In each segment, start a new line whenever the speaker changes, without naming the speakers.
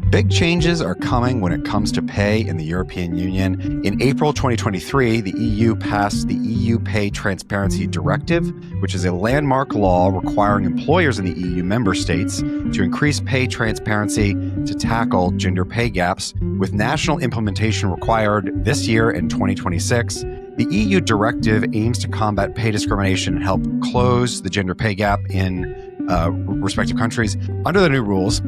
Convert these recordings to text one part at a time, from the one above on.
Big changes are coming when it comes to pay in the European Union. In April 2023, the EU passed the EU Pay Transparency Directive, which is a landmark law requiring employers in the EU member states to increase pay transparency to tackle gender pay gaps, with national implementation required this year in 2026. The EU directive aims to combat pay discrimination and help close the gender pay gap in respective countries. Under the new rules,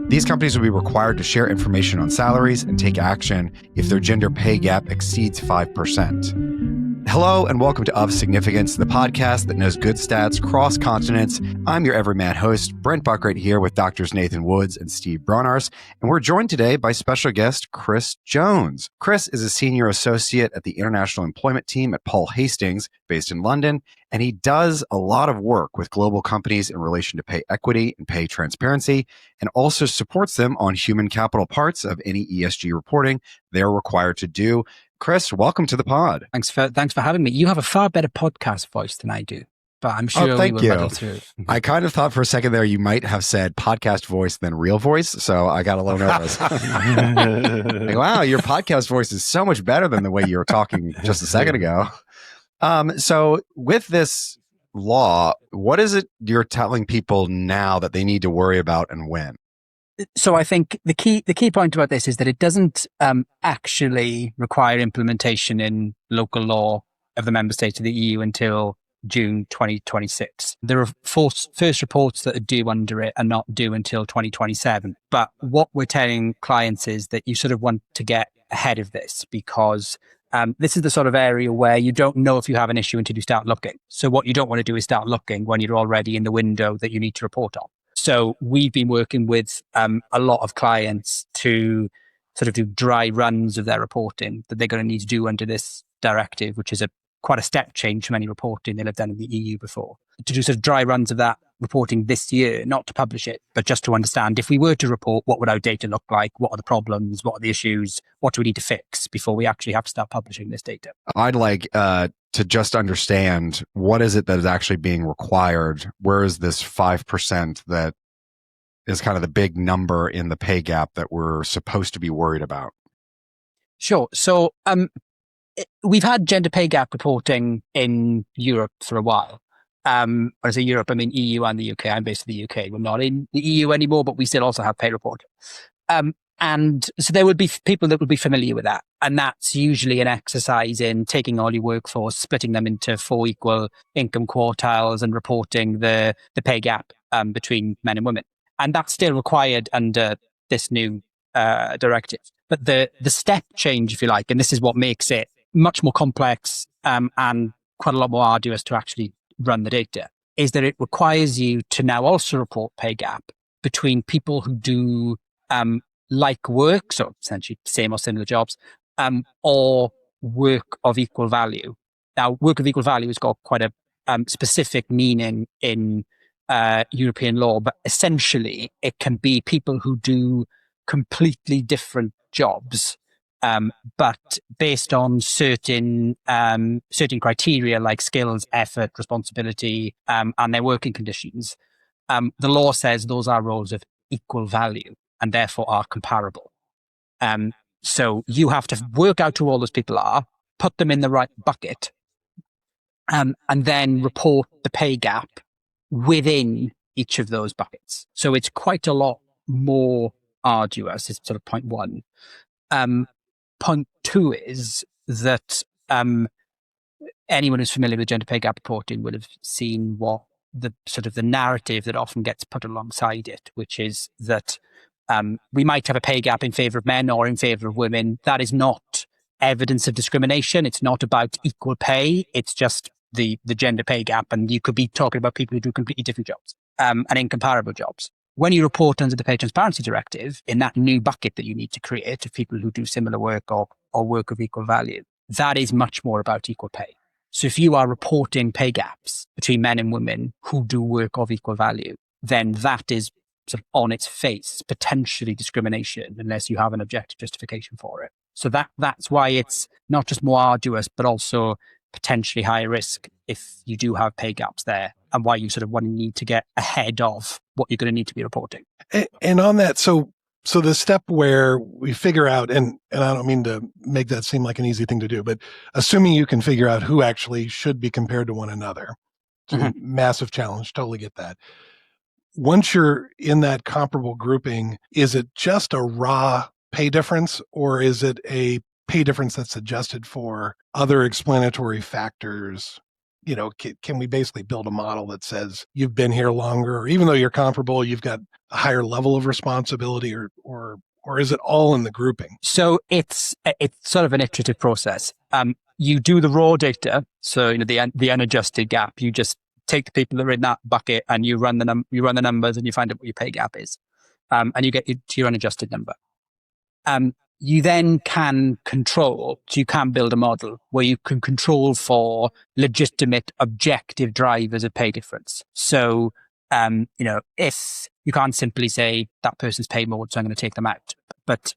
these companies will be required to share information on salaries and take action if their gender pay gap exceeds 5%. Hello and welcome to Of Significance, the podcast that knows good stats cross continents. I'm your everyman host, Brent Buckrate, here with Drs. Nathan Woods and Steve Bronars, and we're joined today by special guest Chris Jones. Chris is a senior associate at the International Employment Team at Paul Hastings, based in London, and he does a lot of work with global companies in relation to pay equity and pay transparency, and also supports them on human capital parts of any ESG reporting they're required to do. Chris, welcome to the pod.
Thanks for having me. You have a far better podcast voice than I do, but I'm sure we will muddle through.
I kind of thought for a second there you might have said podcast voice than real voice, so I got a little nervous. Like, wow, your podcast voice is so much better than the way you were talking just a second ago. So with this law, what is it you're telling people now that they need to worry about and when?
So I think the key point about this is that it doesn't actually require implementation in local law of the member states of the EU until June 2026. There are first reports that are due under it are not due until 2027. But what we're telling clients is that you sort of want to get ahead of this, because this is the sort of area where you don't know if you have an issue until you start looking. So what you don't want to do is start looking when you're already in the window that you need to report on. So we've been working with a lot of clients to sort of do dry runs of their reporting that they're going to need to do under this directive, which is quite a step change from any reporting they'll have done in the EU before. To do sort of dry runs of that reporting this year, not to publish it, but just to understand if we were to report, what would our data look like? What are the problems? What are the issues? What do we need to fix before we actually have to start publishing this data?
I'd like to just understand, what is it that is actually being required? Where is this 5% that is kind of the big number in the pay gap that we're supposed to be worried about?
Sure. So we've had gender pay gap reporting in Europe for a while. When I say Europe, I mean EU and the UK. I'm based in the UK. We're not in the EU anymore, but we still also have pay reporting. And so there would be people that would be familiar with that. And that's usually an exercise in taking all your workforce, splitting them into 4 equal income quartiles and reporting the pay gap between men and women. And that's still required under this new directive. But the step change, if you like, and this is what makes it much more complex and quite a lot more arduous to actually run the data, is that it requires you to now also report pay gap between people who do like work, so essentially same or similar jobs, or work of equal value. Now, work of equal value has got quite a specific meaning in European law, but essentially it can be people who do completely different jobs, but based on certain criteria like skills, effort, responsibility, and their working conditions. The law says those are roles of equal value and therefore are comparable. So you have to work out who all those people are, put them in the right bucket, and then report the pay gap within each of those buckets. So it's quite a lot more arduous, is sort of point one. Point two is that anyone who's familiar with gender pay gap reporting would have seen what the sort of the narrative that often gets put alongside it, which is that we might have a pay gap in favor of men or in favor of women. That is not evidence of discrimination. It's not about equal pay. It's just the gender pay gap. And you could be talking about people who do completely different jobs and incomparable jobs. When you report under the Pay Transparency Directive, in that new bucket that you need to create of people who do similar work or work of equal value, that is much more about equal pay. So if you are reporting pay gaps between men and women who do work of equal value, then that is sort of on its face potentially discrimination unless you have an objective justification for it. So that's why it's not just more arduous, but also potentially higher risk
if you do have pay gaps there, and why you sort of want to need to get ahead of what you're going to need to be reporting.
And on that, so the step where we figure out, and I don't mean to make that seem like an easy thing to do, but assuming you can figure out who actually should be compared to one another, it's a massive challenge. Totally get that. Once you're in that comparable grouping, is it just a raw pay difference, or is it a pay difference that's adjusted for other explanatory factors? You know, can we basically build a model that says you've been here longer, or even though you're comparable, you've got a higher level of responsibility, or is it all in the grouping?
So it's sort of an iterative process. You do the raw data, so the unadjusted gap. You just take the people that are in that bucket and you run the numbers and you find out what your pay gap is, and you get to your unadjusted number. You then can control, so you can build a model where you can control for legitimate objective drivers of pay difference. So, if you can't simply say that person's paid more, so I'm going to take them out. But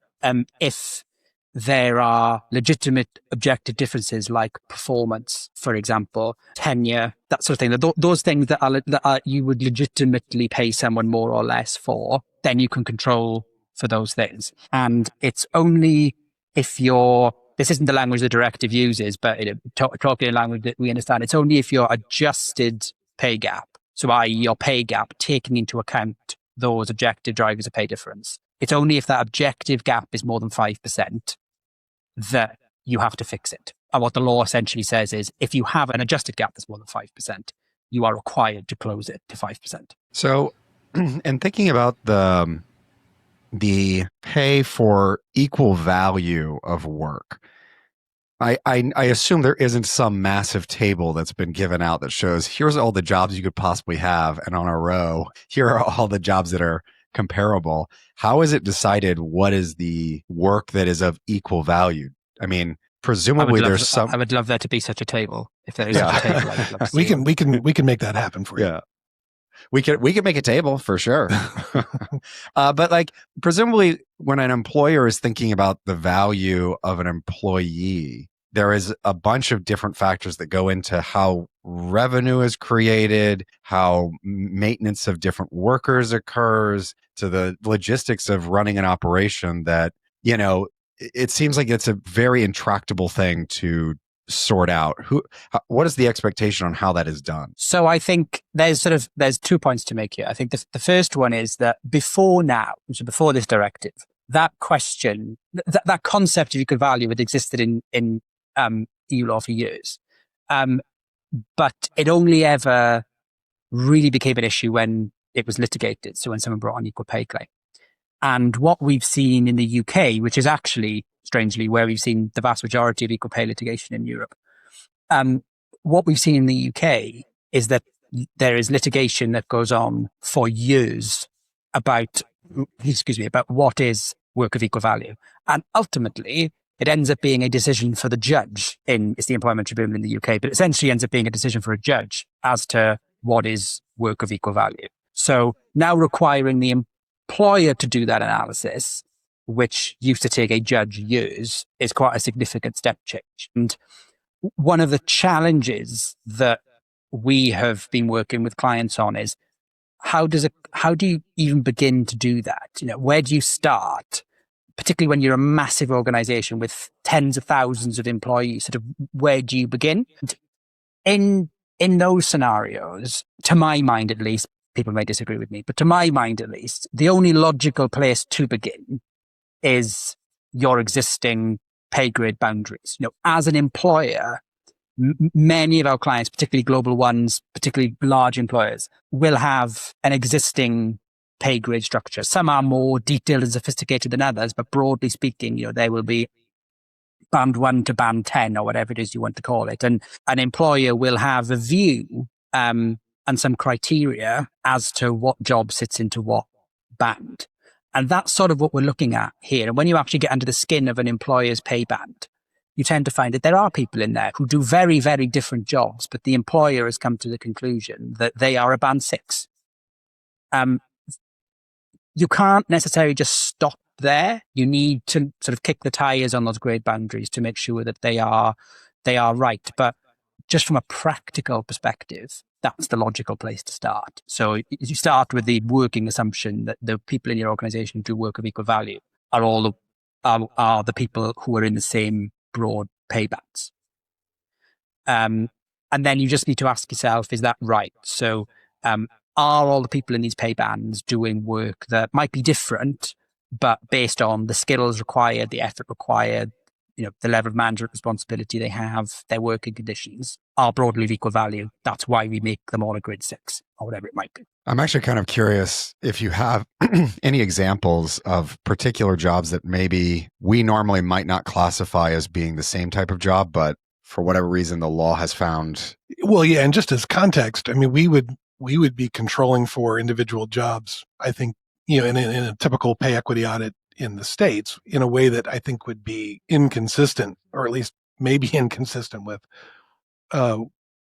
if there are legitimate objective differences like performance, for example, tenure, that sort of thing, those things that are you would legitimately pay someone more or less for, then you can control for those things. And it's only if this isn't the language the directive uses, but talking in language that we understand, it's only if your adjusted pay gap, so i.e. your pay gap taking into account those objective drivers of pay difference, it's only if that objective gap is more than 5% that you have to fix it. And what the law essentially says is if you have an adjusted gap that's more than 5%, you are required to close it to 5%.
So, and thinking about the pay for equal value of work, I assume there isn't some massive table that's been given out that shows here's all the jobs you could possibly have, and on a row, here are all the jobs that are comparable. How is it decided what is the work that is of equal value? I mean, presumably there's some.
I would love there to be such a table. If there is such a table, I would love to see
we can make that happen for you.
Yeah. We could make a table for sure. But like presumably when an employer is thinking about the value of an employee, there is a bunch of different factors that go into how revenue is created, how maintenance of different workers occurs, to the logistics of running an operation that, it seems like it's a very intractable thing to sort out. What is the expectation on how that is done?
So I think there's 2 points to make here. I think the first one is that before this directive, that question, that concept of equal value had existed in EU law for years. But it only ever really became an issue when it was litigated. So when someone brought an equal pay claim. And what we've seen in the UK, which is actually, strangely, where we've seen the vast majority of equal pay litigation in Europe, what we've seen in the UK is that there is litigation that goes on for years about what is work of equal value. And ultimately, it ends up being a decision for the judge it's the employment tribunal in the UK, but essentially ends up being a decision for a judge as to what is work of equal value. So now requiring the employer to do that analysis, which used to take a judge years, is quite a significant step change. And one of the challenges that we have been working with clients on is how do you even begin to do that? Where do you start? Particularly when you're a massive organization with tens of thousands of employees, sort of where do you begin? In those scenarios, to my mind at least, people may disagree with me, but to my mind at least, the only logical place to begin is your existing pay grade boundaries. As an employer, many of our clients, particularly global ones, particularly large employers, will have an existing pay grade structure. Some are more detailed and sophisticated than others, but broadly speaking, there will be band 1 to band 10 or whatever it is you want to call it. And an employer will have a view and some criteria as to what job sits into what band. And that's sort of what we're looking at here. And when you actually get under the skin of an employer's pay band, you tend to find that there are people in there who do very, very different jobs, but the employer has come to the conclusion that they are a band 6. You can't necessarily just stop there. You need to sort of kick the tires on those grade boundaries to make sure that they are right. But just from a practical perspective, that's the logical place to start. So you start with the working assumption that the people in your organization who do work of equal value are the people who are in the same broad pay bands. And then you just need to ask yourself, is that right? So are all the people in these pay bands doing work that might be different, but based on the skills required, the effort required, the level of management responsibility they have, their working conditions are broadly of equal value. That's why we make them all a grade 6 or whatever it might be.
I'm actually kind of curious if you have any examples of particular jobs that maybe we normally might not classify as being the same type of job, but for whatever reason, the law has found.
Well, yeah. And just as context, I mean, we would be controlling for individual jobs, I think, in a typical pay equity audit in the States in a way that I think would be inconsistent, or at least maybe inconsistent with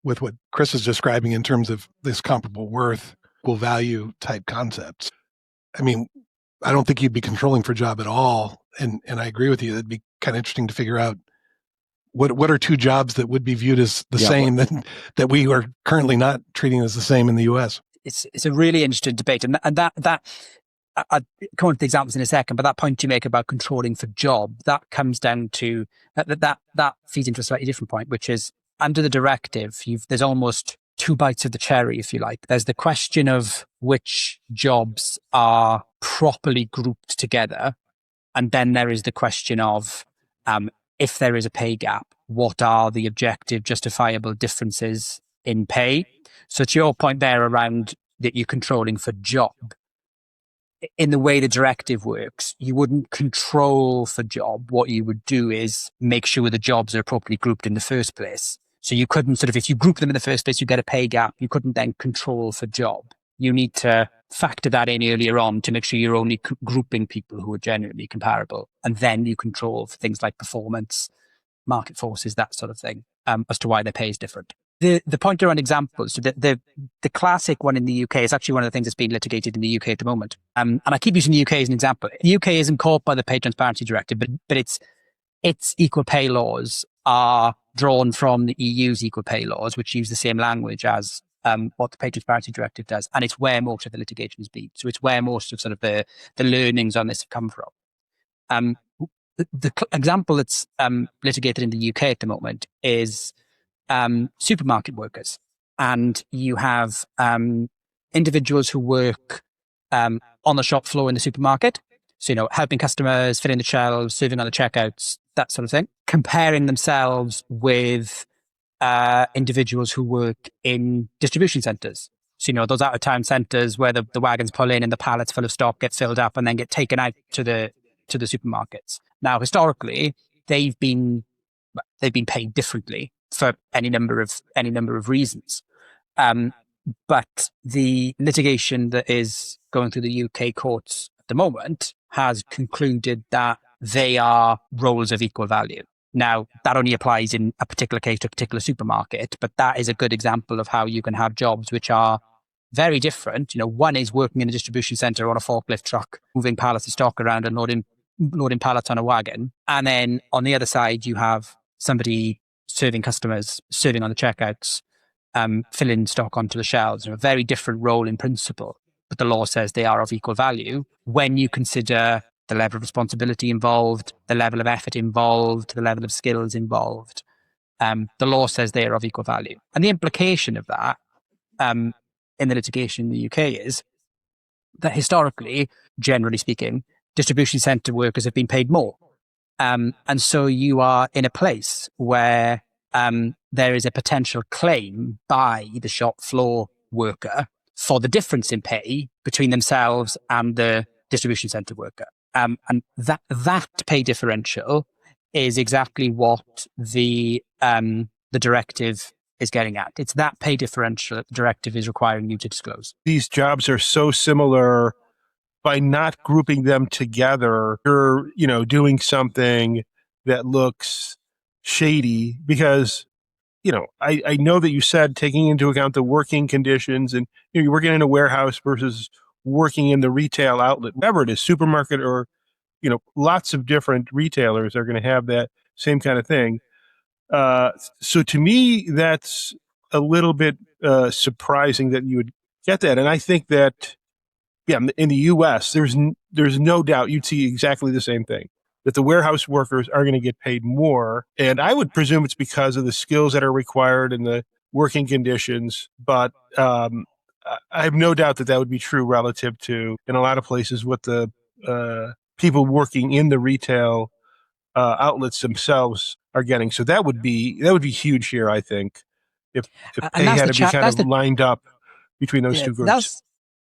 what Chris is describing in terms of this comparable worth, equal value type concepts. I mean, I don't think you'd be controlling for job at all. And I agree with you. That'd be kind of interesting to figure out what are two jobs that would be viewed as the same that we are currently not treating as the same in the US.
It's a really interesting debate. And that I'll come on to the examples in a second, but that point you make about controlling for job, that comes down to that feeds into a slightly different point, which is under the directive, there's almost two bites of the cherry, if you like. There's the question of which jobs are properly grouped together. And then there is the question of if there is a pay gap, what are the objective justifiable differences in pay? So to your point there around that you're controlling for job, in the way the directive works, you wouldn't control for job. What you would do is make sure the jobs are properly grouped in the first place. So you couldn't if you group them in the first place, you get a pay gap. You couldn't then control for job. You need to factor that in earlier on to make sure you're only grouping people who are genuinely comparable. And then you control for things like performance, market forces, that sort of thing, as to why their pay is different. The point around examples, so the classic one in the UK is actually one of the things that's being litigated in the UK at the moment. And I keep using the UK as an example. The UK isn't caught by the Pay Transparency Directive, but its equal pay laws are drawn from the EU's equal pay laws, which use the same language as what the Pay Transparency Directive does. And it's where most of the litigation has been. So it's where most of sort of the learnings on this have come from. The example that's litigated in the UK at the moment is supermarket workers. And you have individuals who work on the shop floor in the supermarket. So, helping customers, filling the shelves, serving on the checkouts, that sort of thing. Comparing themselves with individuals who work in distribution centres. So, those out-of-town centres where the wagons pull in and the pallets full of stock get filled up and then get taken out to the supermarkets. Now, historically, they've been paid differently for any number of reasons. But the litigation that is going through the UK courts at the moment has concluded that they are roles of equal value. Now, that only applies in a particular case to a particular supermarket, but that is a good example of how you can have jobs which are very different. One is working in a distribution centre on a forklift truck, moving pallets of stock around and loading pallets on a wagon. And then on the other side, you have somebody serving customers, serving on the checkouts, filling stock onto the shelves. A very different role in principle, but the law says they are of equal value when you consider the level of responsibility involved, the level of effort involved, the level of skills involved. The law says they are of equal value. And the implication of that in the litigation in the UK is that historically, generally speaking, distribution centre workers have been paid more. And so you are in a place where there is a potential claim by the shop floor worker for the difference in pay between themselves and the distribution centre worker. And that pay differential is exactly what the directive is getting at. It's that pay differential that the directive is requiring you to disclose.
These jobs are so similar. By not grouping them together, you're, doing something that looks shady because, I know that you said taking into account the working conditions and you're working in a warehouse versus working in the retail outlet, whatever it is, supermarket or, lots of different retailers are going to have that same kind of thing. So to me, that's a little bit surprising that you would get that. And I think that, yeah, in the U.S., there's no doubt you'd see exactly the same thing, that the warehouse workers are going to get paid more. And I would presume it's because of the skills that are required and the working conditions. But I have no doubt that would be true relative to, in a lot of places, what the people working in the retail outlets themselves are getting. So that would be huge here, I think, if pay had to be kind of lined up between those two groups.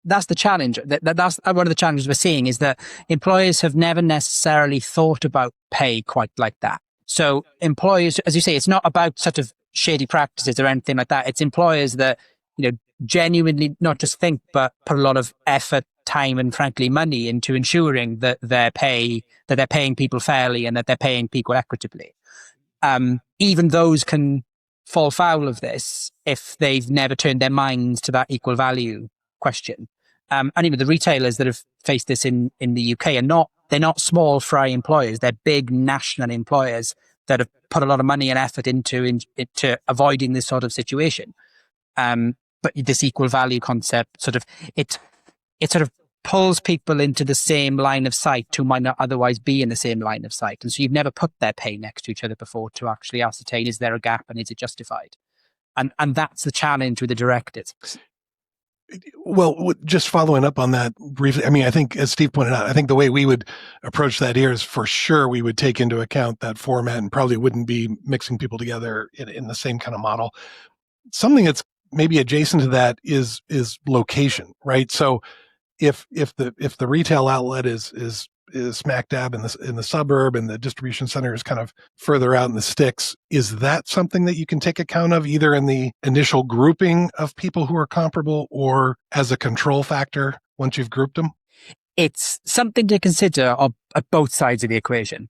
That's the challenge. That's one of the challenges we're seeing, is that employers have never necessarily thought about pay quite like that. So employers, as you say, it's not about sort of shady practices or anything like that. It's employers that, genuinely not just think, but put a lot of effort, time, and frankly money into ensuring that they're paying people fairly and that they're paying people equitably. Even those can fall foul of this if they've never turned their minds to that equal value question. And even the retailers that have faced this in the UK they're not small fry employers. They're big national employers that have put a lot of money and effort into avoiding this sort of situation. But this equal value concept it sort of pulls people into the same line of sight who might not otherwise be in the same line of sight. And so you've never put their pay next to each other before to actually ascertain, is there a gap and is it justified? And that's the challenge with the directives.
Well, just following up on that briefly, I mean, I think, as Steve pointed out, I think the way we would approach that here is, for sure, we would take into account that format and probably wouldn't be mixing people together in the same kind of model. Something that's maybe adjacent to that is location, right? So if the retail outlet is smack dab in the suburb and the distribution center is kind of further out in the sticks, is that something that you can take account of either in the initial grouping of people who are comparable or as a control factor once you've grouped them?
It's something to consider at both sides of the equation.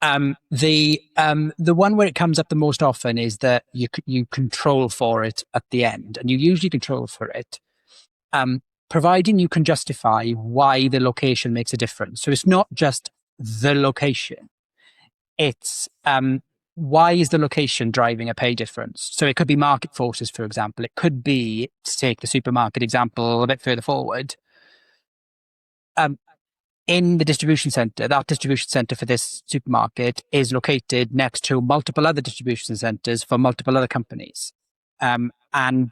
The one where it comes up the most often is that you control for it at the end, and you usually control for it, providing you can justify why the location makes a difference. So it's not just the location; it's why is the location driving a pay difference? So it could be market forces, for example. It could be, to take the supermarket example a bit further forward, in the distribution center, that distribution center for this supermarket is located next to multiple other distribution centers for multiple other companies. And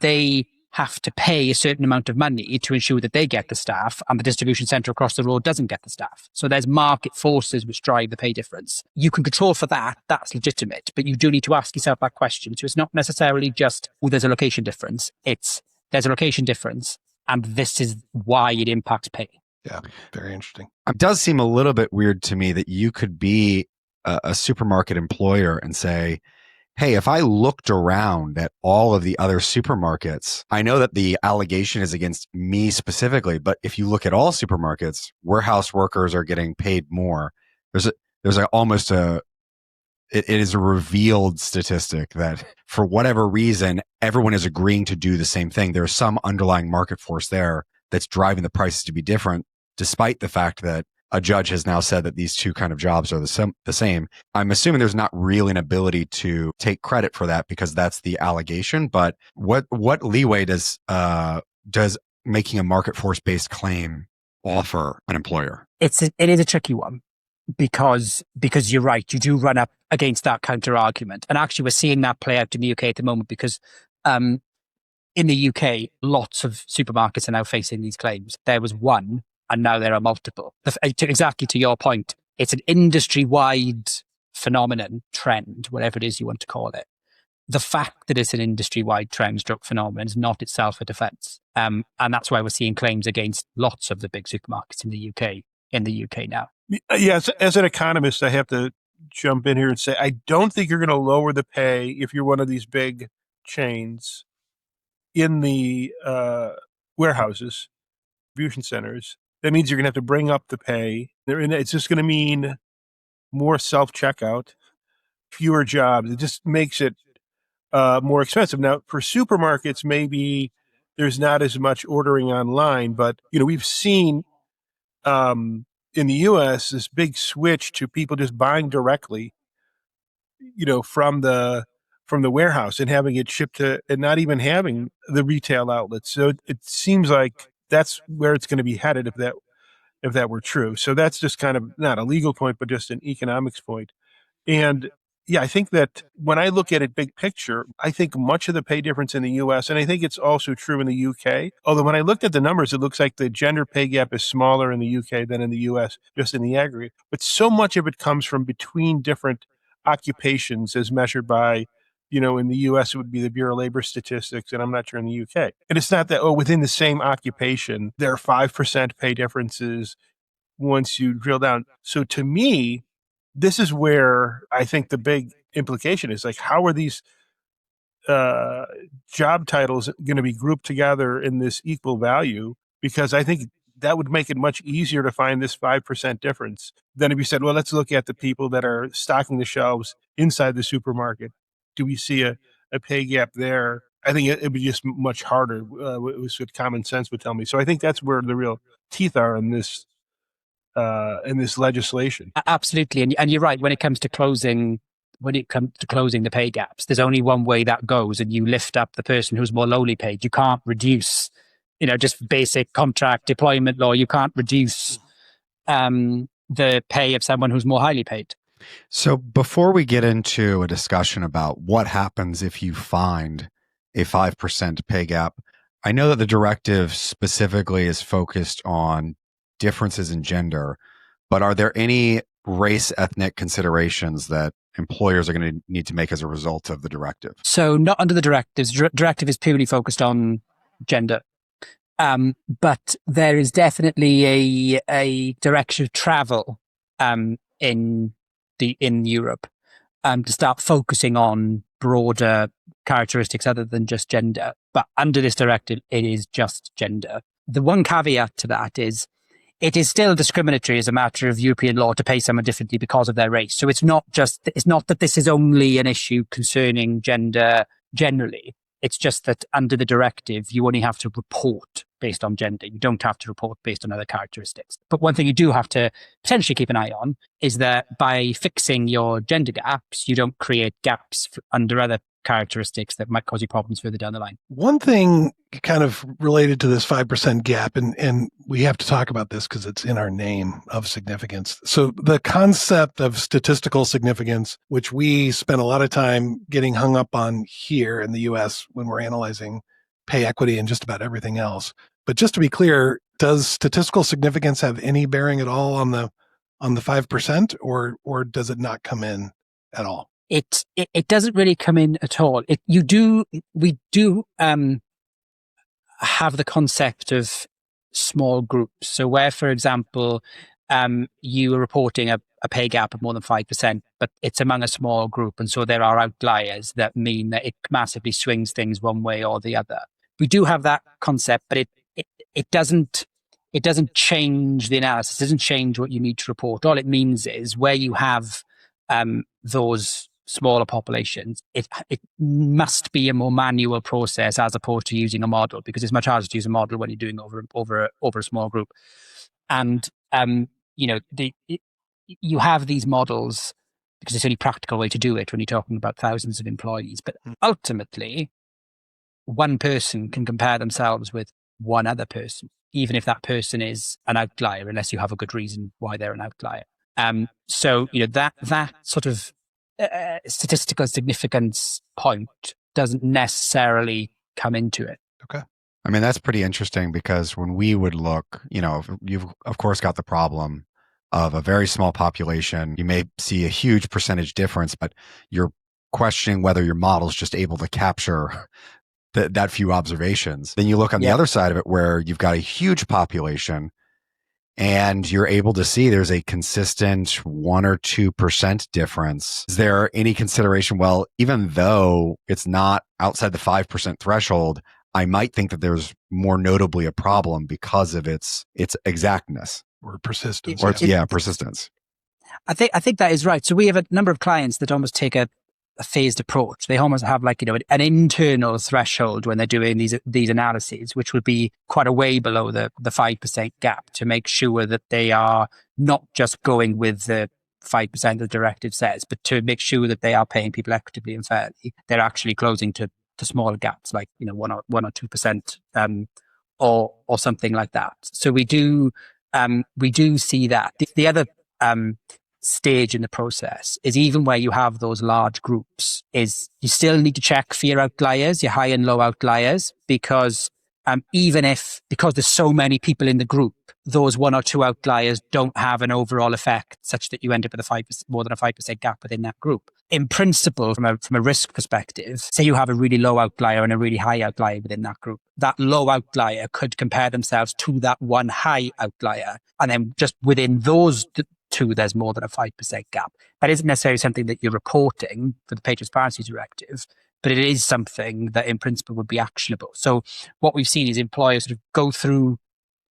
they have to pay a certain amount of money to ensure that they get the staff, and the distribution center across the road doesn't get the staff. So there's market forces which drive the pay difference. You can control for that. That's legitimate, but you do need to ask yourself that question. So it's not necessarily just, there's a location difference. It's, there's a location difference, and this is why it impacts pay.
Yeah, very interesting.
It does seem a little bit weird to me that you could be a supermarket employer and say, hey, if I looked around at all of the other supermarkets, I know that the allegation is against me specifically, but if you look at all supermarkets, warehouse workers are getting paid more. It is a revealed statistic that for whatever reason, everyone is agreeing to do the same thing. There's some underlying market force there that's driving the prices to be different, despite the fact that a judge has now said that these two kind of jobs are the same. I'm assuming there's not really an ability to take credit for that because that's the allegation. But what leeway does making a market force based claim offer an employer?
It is a tricky one because you're right. You do run up against that counter argument, and actually we're seeing that play out in the UK at the moment because in the UK, lots of supermarkets are now facing these claims. There was one, and now there are multiple. Exactly to your point, it's an industry-wide phenomenon, trend, whatever it is you want to call it. The fact that it's an industry-wide trend stroke phenomenon is not itself a defense. And that's why we're seeing claims against lots of the big supermarkets in the UK now.
Yes, as an economist, I have to jump in here and say, I don't think you're going to lower the pay if you're one of these big chains in the warehouses, distribution centers. That means you're going to have to bring up the pay. It's just going to mean more self-checkout, fewer jobs. It just makes it more expensive. Now, for supermarkets, maybe there's not as much ordering online, but we've seen in the U.S. this big switch to people just buying directly, from the from the warehouse and having it shipped to, and not even having the retail outlets. So it seems like that's where it's going to be headed if that were true. So that's just kind of not a legal point, but just an economics point. And yeah, I think that when I look at it big picture, I think much of the pay difference in the US, and I think it's also true in the UK, although when I looked at the numbers, it looks like the gender pay gap is smaller in the UK than in the US, just in the aggregate. But so much of it comes from between different occupations as measured by, in the US, it would be the Bureau of Labor Statistics, and I'm not sure in the UK. And it's not that, within the same occupation, there are 5% pay differences once you drill down. So to me, this is where I think the big implication is, like, how are these job titles going to be grouped together in this equal value? Because I think that would make it much easier to find this 5% difference than if you said, well, let's look at the people that are stocking the shelves inside the supermarket. Do we see a pay gap there? I think it would be just much harder. It was what common sense would tell me. So I think that's where the real teeth are in this legislation.
Absolutely. And you're right. When it comes to closing the pay gaps, there's only one way that goes, and you lift up the person who's more lowly paid. You can't reduce, just basic contract deployment law. You can't reduce the pay of someone who's more highly paid.
So before we get into a discussion about what happens if you find a 5% pay gap, I know that the directive specifically is focused on differences in gender, but are there any race ethnic considerations that employers are going to need to make as a result of the directive?
So not under the directives. Directive is purely focused on gender. But there is definitely a direction of travel in Europe to start focusing on broader characteristics other than just gender. But under this directive, it is just gender. The one caveat to that is it is still discriminatory as a matter of European law to pay someone differently because of their race. So it's not that this is only an issue concerning gender generally. It's just that under the directive, you only have to report based on gender. You don't have to report based on other characteristics. But one thing you do have to potentially keep an eye on is that by fixing your gender gaps, you don't create gaps under other characteristics that might cause you problems further down the line.
One thing kind of related to this 5% gap, and we have to talk about this because it's in our name of significance. So the concept of statistical significance, which we spend a lot of time getting hung up on here in the US when we're analyzing pay equity and just about everything else. But just to be clear, does statistical significance have any bearing at all on the 5%, or does it not come in at all?
It doesn't really come in at all. We do have the concept of small groups. So where, for example, you are reporting a pay gap of more than 5%, but it's among a small group. And so there are outliers that mean that it massively swings things one way or the other. We do have that concept, but it doesn't change the analysis. It doesn't change what you need to report. All it means is where you have those smaller populations, it must be a more manual process as opposed to using a model, because it's much harder to use a model when you're doing over a small group. And you have these models because it's the only practical way to do it when you're talking about thousands of employees. But ultimately, one person can compare themselves with one other person, even if that person is an outlier, unless you have a good reason why they're an outlier. So that sort of statistical significance point doesn't necessarily come into it.
Okay. I mean, that's pretty interesting, because when we would look, you've of course got the problem of a very small population. You may see a huge percentage difference, but you're questioning whether your model's just able to capture that few observations. Then you look on the other side of it, where you've got a huge population and you're able to see there's a consistent 1 or 2% difference. Is there any consideration? Well, even though it's not outside the 5% threshold, I might think that there's more notably a problem because of its exactness
or persistence.
Persistence.
I think that is right. So we have a number of clients that almost take a phased approach. They almost have an internal threshold when they're doing these analyses, which would be quite a way below the 5% gap, to make sure that they are not just going with the
5% the directive says, but to make sure that they are paying people equitably and fairly, they're actually closing to smaller gaps, like 1 or 2%, or something like that. So we do see that. The other stage in the process is, even where you have those large groups, is you still need to check for your outliers, your high and low outliers, because because there's so many people in the group, those 1 or 2 outliers don't have an overall effect such that you end up with more than a 5% gap within that group. In principle, from a risk perspective, say you have a really low outlier and a really high outlier within that group, that low outlier could compare themselves to that one high outlier, and then just within those two, there's more than a 5% gap. That isn't necessarily something that you're reporting for the Pay Transparency Directive, but it is something that in principle would be actionable. So what we've seen is employers sort of go through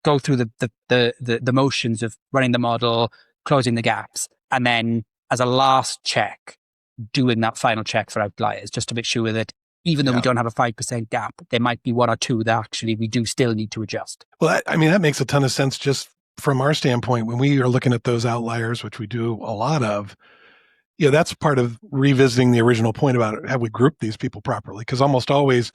the motions of running the model, closing the gaps, and then as a last check, doing that final check for outliers, just to make sure that even though we don't have a 5% gap, there might be 1 or 2 that actually we do still need to adjust.
Well, I mean, that makes a ton of sense just from our standpoint. When we are looking at those outliers, which we do a lot of, that's part of revisiting the original point about have we grouped these people properly? Because almost always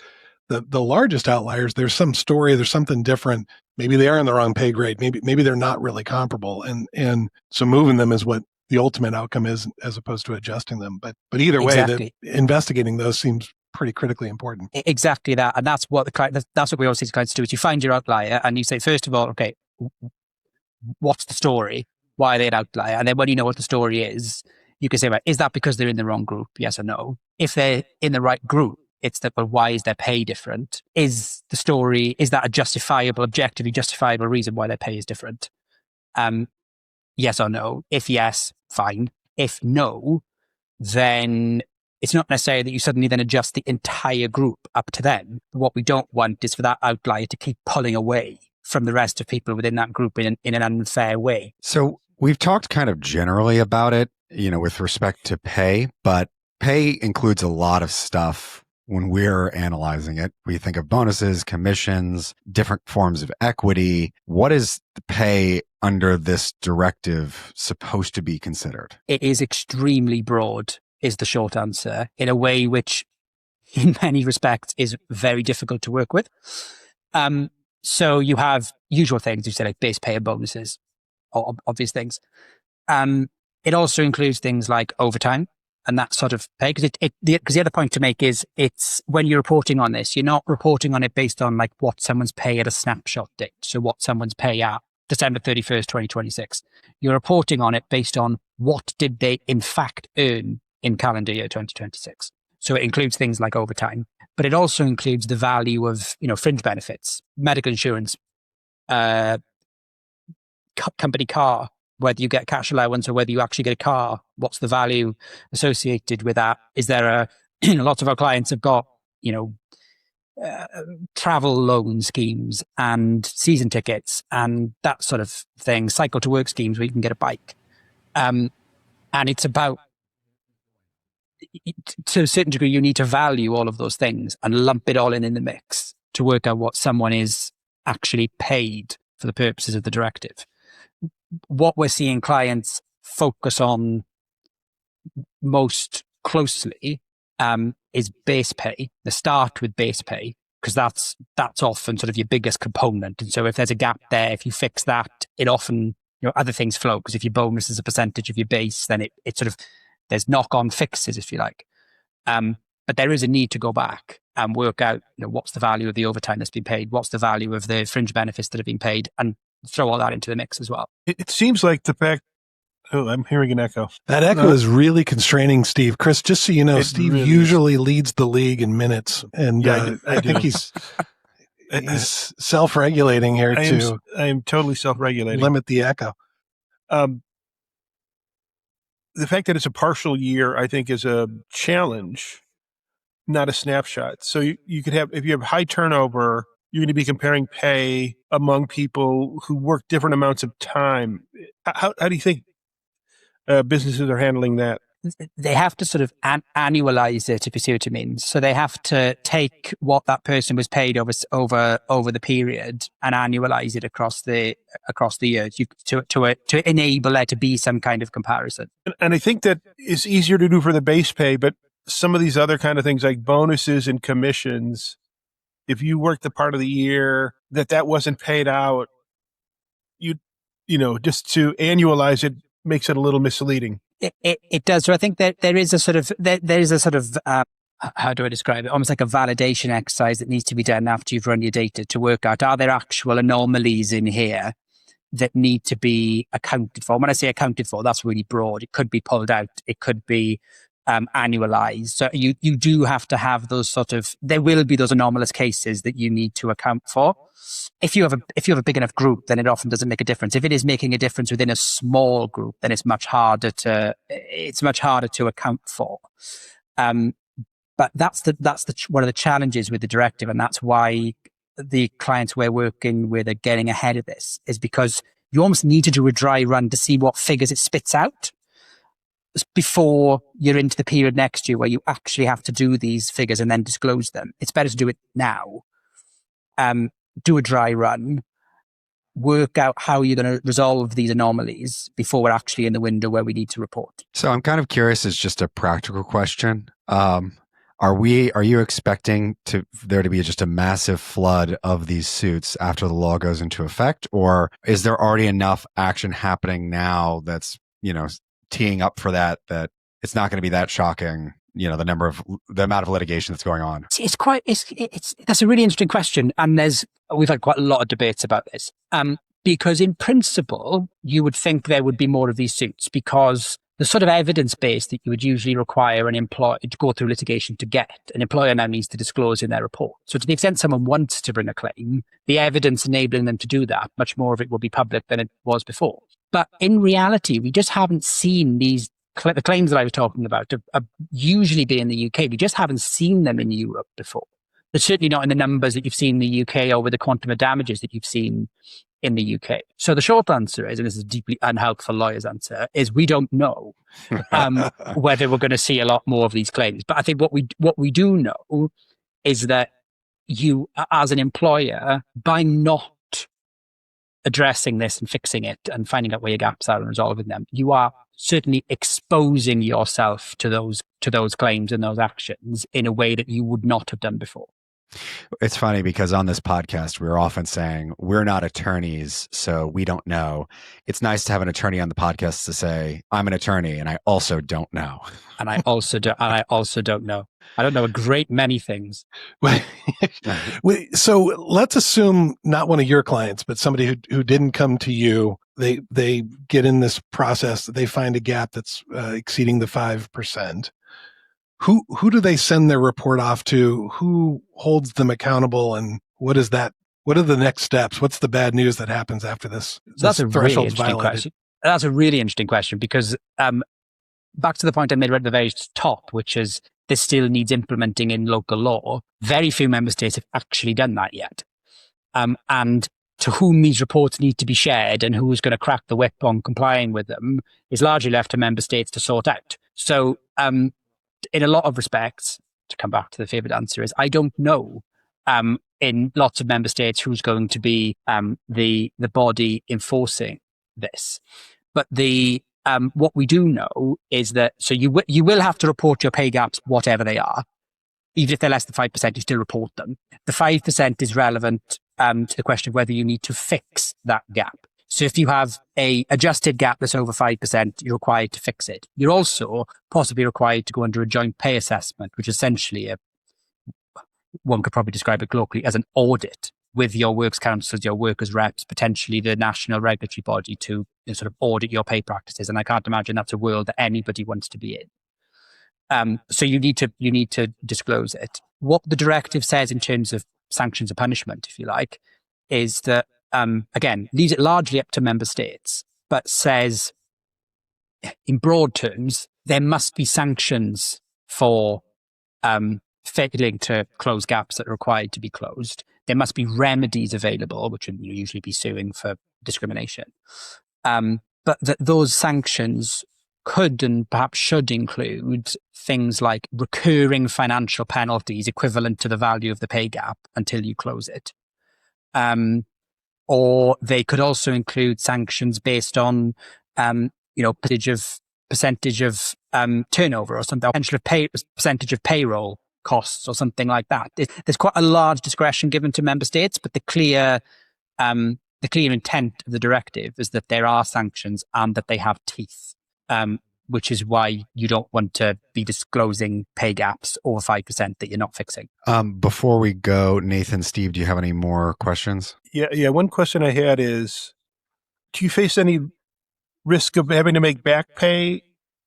the largest outliers, there's some story, there's something different. Maybe they are in the wrong pay grade. Maybe they're not really comparable. And so moving them is what the ultimate outcome is, as opposed to adjusting them. But either way,
Exactly.
Investigating those seems pretty critically important.
Exactly that. And that's what that's what we always say to clients do, is you find your outlier and you say, first of all, okay, what's the story? Why are they an outlier? And then when you know what the story is, you can say, right, is that because they're in the wrong group? Yes or no? If they're in the right group, it's that, well, why is their pay different? Is that a objectively justifiable reason why their pay is different? Yes or no? If yes, fine. If no, then it's not necessary that you suddenly then adjust the entire group up to them. What we don't want is for that outlier to keep pulling away from the rest of people within that group in an unfair way.
So we've talked kind of generally about it, with respect to pay, but pay includes a lot of stuff when we're analyzing it. We think of bonuses, commissions, different forms of equity. What is the pay under this directive supposed to be considered?
It is extremely broad, is the short answer, in a way which in many respects is very difficult to work with. So you have usual things, you say, like base pay and bonuses, or obvious things. It also includes things like overtime and that sort of pay. Because the other point to make is, it's when you're reporting on this, you're not reporting on it based on like what someone's pay at a snapshot date. So what someone's pay at December 31st, 2026. You're reporting on it based on what did they in fact earn in calendar year 2026. So it includes things like overtime, but it also includes the value of, fringe benefits, medical insurance, company car, whether you get cash allowance or whether you actually get a car. What's the value associated with that? Is there lots of our clients have got, travel loan schemes and season tickets and that sort of thing, cycle to work schemes where you can get a bike. And it's about, to a certain degree, you need to value all of those things and lump it all in the mix to work out what someone is actually paid for the purposes of the directive. What we're seeing clients focus on most closely is base pay. They start with base pay because that's often sort of your biggest component. And so if there's a gap there, if you fix that, it often, other things flow, because if your bonus is a percentage of your base, then it sort of, there's knock-on fixes, if you like. But there is a need to go back and work out, what's the value of the overtime that's been paid? What's the value of the fringe benefits that have been paid? And throw all that into the mix as well.
It seems like the fact. Oh, I'm hearing an echo.
That echo is really constraining, Steve. Chris, just so you know, Steve really usually leads the league in minutes, and I think he's self-regulating here too.
I am totally self-regulating.
Limit the echo.
The fact that it's a partial year, I think, is a challenge, not a snapshot. So you could have, if you have high turnover, you're going to be comparing pay among people who work different amounts of time. How do you think businesses are handling that?
they have to sort of annualize it, if you see what I mean. So they have to take what that person was paid over the period and annualize it across the years to enable there to be some kind of comparison.
And I think that is easier to do for the base pay, but some of these other kind of things like bonuses and commissions, if you worked the part of the year that wasn't paid out, just to annualize it makes it a little misleading.
It does. So I think that there is a sort of how do I describe it? Almost like a validation exercise that needs to be done after you've run your data to work out, are there actual anomalies in here that need to be accounted for? When I say accounted for, that's really broad. It could be pulled out. It could be annualized. So you do have to have those there will be those anomalous cases that you need to account for. If you have a big enough group, then it often doesn't make a difference. If it is making a difference within a small group, then it's much harder to account for. But that's one of the challenges with the directive, and that's why the clients we're working with are getting ahead of this, is because you almost need to do a dry run to see what figures it spits out before you're into the period next year where you actually have to do these figures and then disclose them. It's better to do it now. Do a dry run, work out how you're going to resolve these anomalies before we're actually in the window where we need to report.
So I'm kind of curious, it's just a practical question. Are you expecting there to be just a massive flood of these suits after the law goes into effect? Or is there already enough action happening now that's, teeing up for that it's not going to be that shocking, the amount of litigation that's going on?
That's a really interesting question. And we've had quite a lot of debates about this. Because in principle, you would think there would be more of these suits, because the sort of evidence base that you would usually require an employer to go through litigation to get, an employer now needs to disclose in their report. So to the extent someone wants to bring a claim, the evidence enabling them to do that, much more of it will be public than it was before. But in reality, we just haven't seen the claims that I was talking about are usually be in the UK. We just haven't seen them in Europe before. They're certainly not in the numbers that you've seen in the UK or with the quantum of damages that you've seen in the UK. So the short answer is, and this is a deeply unhelpful lawyer's answer, is we don't know whether we're going to see a lot more of these claims. But I think what we do know is that you, as an employer, by not addressing this and fixing it and finding out where your gaps are and resolving them, you are certainly exposing yourself to those claims and those actions in a way that you would not have done before.
It's funny because on this podcast, we're often saying we're not attorneys, so we don't know. It's nice to have an attorney on the podcast to say, I'm an attorney and I also don't know.
And I also don't know. I don't know a great many things.
So let's assume not one of your clients, but somebody who didn't come to you. They get in this process, they find a gap that's exceeding the 5%. Who do they send their report off to? Who holds them accountable? And what are the next steps? What's the bad news that happens after this?
That's a really interesting question. That's a really interesting question because back to the point I made right at the very top, which is this still needs implementing in local law. Very few member states have actually done that yet. And to whom these reports need to be shared and who's going to crack the whip on complying with them is largely left to member states to sort out. So in a lot of respects, to come back to the favorite answer is, I don't know in lots of member states who's going to be the body enforcing this. But what we do know is that, so you will have to report your pay gaps, whatever they are. Even if they're less than 5%, you still report them. The 5% is relevant to the question of whether you need to fix that gap. So if you have a adjusted gap that's over 5%, you're required to fix it. You're also possibly required to go under a joint pay assessment, which essentially one could probably describe it colloquially as an audit with your works councils, your workers' reps, potentially the national regulatory body to sort of audit your pay practices. And I can't imagine that's a world that anybody wants to be in. So you need to disclose it. What the directive says in terms of sanctions and punishment, if you like, is that again, leaves it largely up to member states, but says in broad terms, there must be sanctions for failing to close gaps that are required to be closed. There must be remedies available, which would usually be suing for discrimination. But that those sanctions could and perhaps should include things like recurring financial penalties equivalent to the value of the pay gap until you close it. Or they could also include sanctions based on, percentage of turnover or something, percentage of payroll costs or something like that. There's quite a large discretion given to member states, but the clear intent of the directive is that there are sanctions and that they have teeth, which is why you don't want to be disclosing pay gaps over 5% that you're not fixing.
Before we go, Nathan, Steve, do you have any more questions?
Yeah. One question I had is, do you face any risk of having to make back pay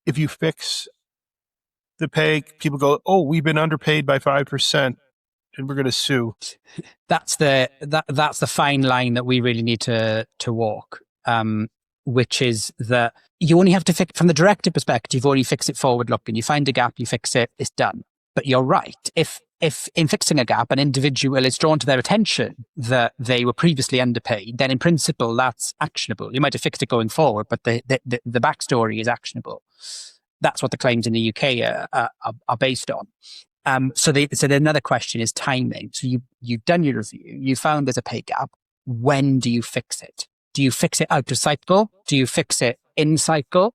if you fix the pay? People go, oh, we've been underpaid by 5% and we're going to sue.
That's the fine line that we really need to walk, which is that you only have to fix, from the directive perspective, you only fix it forward looking. You find a gap, you fix it, it's done. But you're right. If in fixing a gap, an individual is drawn to their attention that they were previously underpaid, then in principle, that's actionable. You might have fixed it going forward, but the backstory is actionable. That's what the claims in the UK are based on. So another question is timing. So you've done your review, you found there's a pay gap. When do you fix it? Do you fix it out of cycle? Do you fix it in cycle?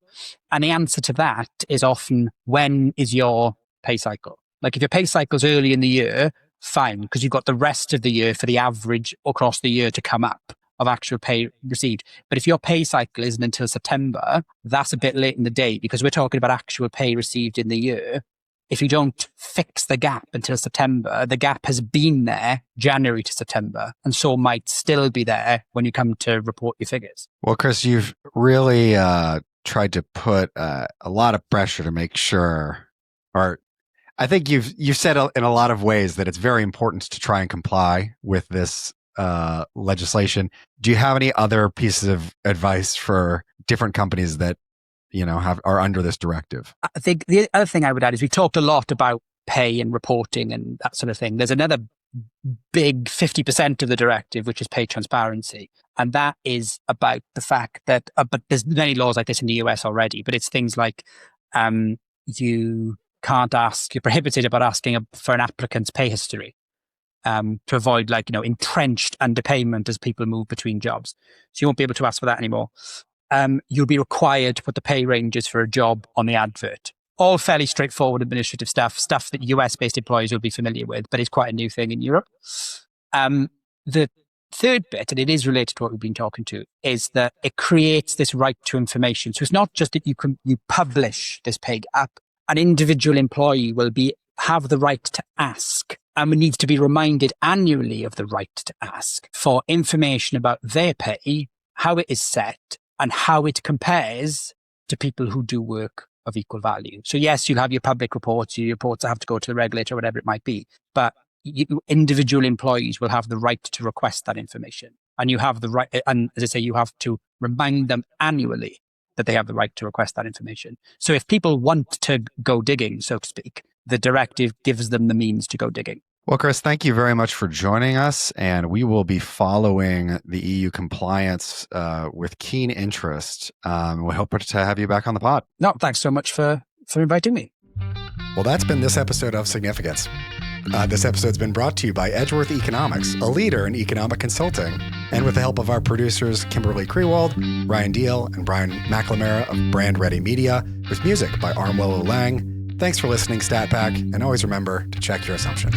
And the answer to that is often, when is your pay cycle? Like if your pay cycle's early in the year, fine, because you've got the rest of the year for the average across the year to come up of actual pay received. But if your pay cycle isn't until September, that's a bit late in the day, because we're talking about actual pay received in the year. If you don't fix the gap until September, the gap has been there January to September, and so might still be there when you come to report your figures.
Well, Chris, you've really tried to put a lot of pressure to make sure, or I think you've said in a lot of ways that it's very important to try and comply with this legislation. Do you have any other pieces of advice for different companies that are under this directive?
I think the other thing I would add is we talked a lot about pay and reporting and that sort of thing. There's another big 50% of the directive, which is pay transparency. And that is about the fact that, but there's many laws like this in the US already, but it's things like you're prohibited about asking for an applicant's pay history to avoid entrenched underpayment as people move between jobs. So you won't be able to ask for that anymore. You'll be required to put the pay ranges for a job on the advert. All fairly straightforward administrative stuff that US-based employees will be familiar with, but it's quite a new thing in Europe. The third bit, and it is related to what we've been talking to, is that it creates this right to information. So it's not just that you publish this pay gap. An individual employee will have the right to ask, and needs to be reminded annually of the right to ask for information about their pay, how it is set, and how it compares to people who do work of equal value. So yes, you'll have your public reports, your reports that have to go to the regulator, whatever it might be, but individual employees will have the right to request that information. And you have the right, and as I say, you have to remind them annually that they have the right to request that information. So if people want to go digging, so to speak, the directive gives them the means to go digging.
Well, Chris, thank you very much for joining us, and we will be following the EU compliance with keen interest. We hope to have you back on the pod.
No, thanks so much for inviting me.
Well, that's been this episode of Significance. This episode's been brought to you by Edgeworth Economics, a leader in economic consulting, and with the help of our producers, Kimberly Krewald, Ryan Deal, and Brian McLamara of Brand Ready Media, with music by Armwell O'Lang. Thanks for listening, StatPack, and always remember to check your assumptions.